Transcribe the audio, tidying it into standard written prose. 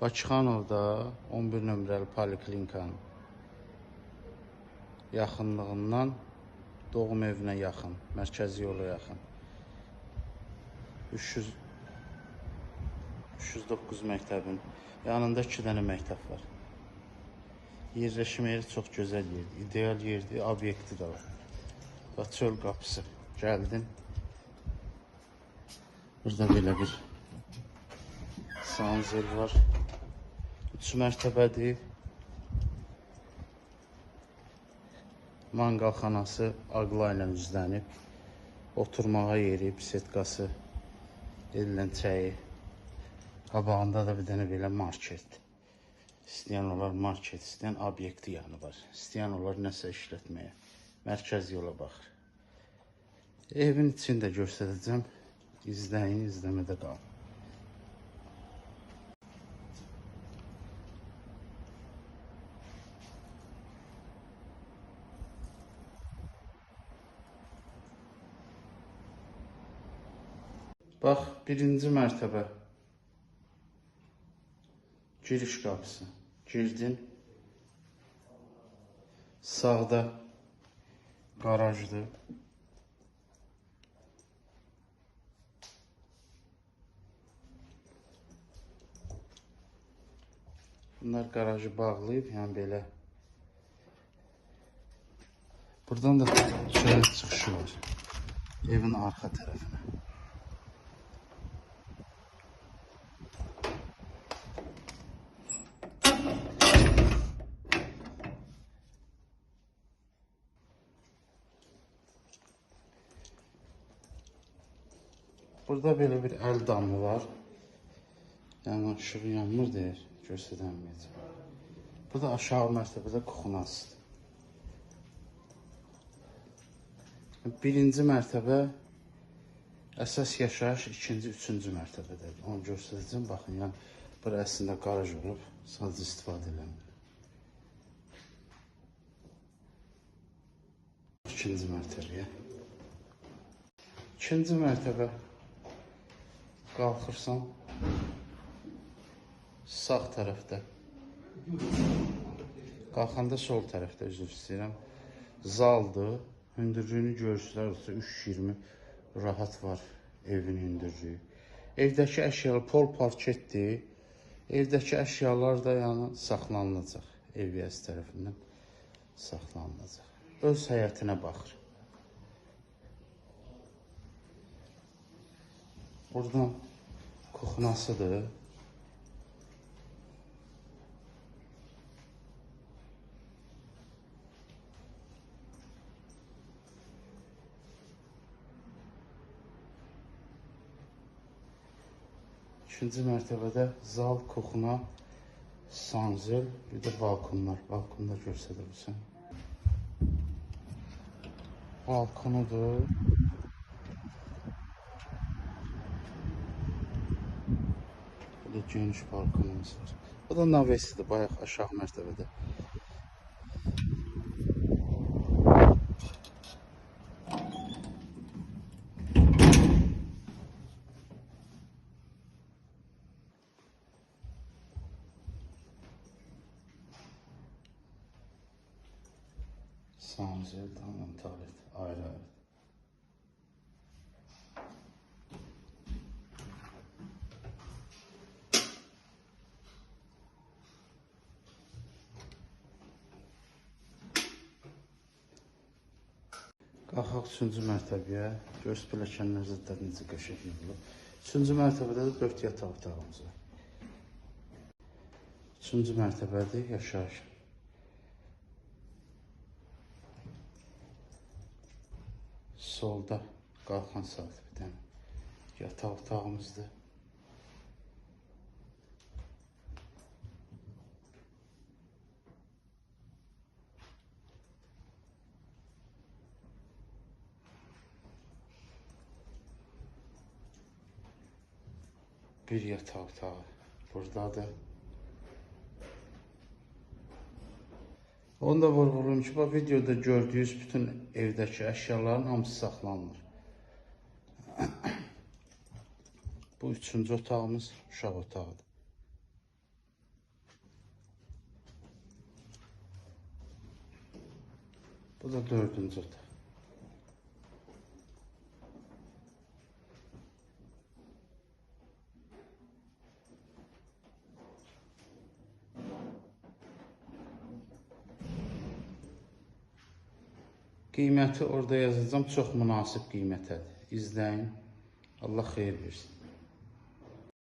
Bakıxanovda 11 nömrəli poliklinikanın yaxınlığından doğum evinə yaxın, mərkəzi yola yaxın 309 məktəbin yanında 2 dənə məktəb var. Yerləşmə yeri çox gözəl yerdir, ideal yerdir, obyekti də var. Və çöl qapısı. Gəldin. Burada belə bir sanzel var. 3 mərtəbədir. Manqalxanası ağla ilə üzlənib. Oturmağa yeri, bisetkası, edilən çəyi. Qabağında da bir dənə belə market. İstəyən olar market, istəyən obyekti yanı var. İstəyən olar nəsə işlətməyə. Mərkəz yola baxır. Evin içini də göstərəcəm. İzləyin, izləmədə qalın. Bax, birinci mərtəbə. Giriş qapısı. Girdin. Sağda qarajdır. Bunlar qarajı bağlayıb, yəni belə. Buradan da şöyle çıxışı var. Evin arxa tərəfinə. Burada belə bir əl damı var. Yəni ışığı yanmır deyir, göstərənməyəcəm. Burada aşağı mərtəbədə kuxunasıdır. Birinci mərtəbə əsas yaşayış, ikinci, üçüncü mərtəbədədir. Onu göstərəcəm. Baxın, yəni bura əslində qaraj olub, sadəcə istifadə eləmir. İkinci mərtəbəyə. İkinci mərtəbə qalxırsan sağ tərəfdə. Qalxanda sol tərəfdə, üzr istəyirəm. Zaldır. Hündürlüyünü görürsünüzlər, 3.20 rahat var evin hündürlüyü. Evdəki əşyalar pol parketdir. Evdəki əşyalar da yəni saxlanılacaq. Ev yəsi tərəfindən saxlanılacaq. Öz həyətinə baxır. Buradan kuxunasıdır. İkinci mərtəbədə zal, kuxuna, sanzel, bir də balkonlar. Balkonda göstərilsin. Balkonudur. Burada geniş balkonumuz var. Bu da navesidir, bayaq aşağı mərtəbədə. Sanzel, tamam, tuvalet, ayrı-ayrı. Qalxaq 3-cü mərtəbəyə. Göz pilləkənlər zədlər necə qəşəng yığılıb. 3-cü mərtəbədə də 4 yataq otağımız var. 3-cü mərtəbədə yaşayış. Solda qalxan saat bir dənə yataq otağımızdır. Bir yataq otağı buradadır. Onu da vurğulayım ki, bu videoda gördüyünüz bütün evdəki əşyaların hamısı saxlanılır. Bu üçüncü otağımız uşaq otağıdır. Bu da 4-cü otaq. Qiyməti orada yazacağım. Çox münasib qiymətədir. İzləyin. Allah xeyir versin.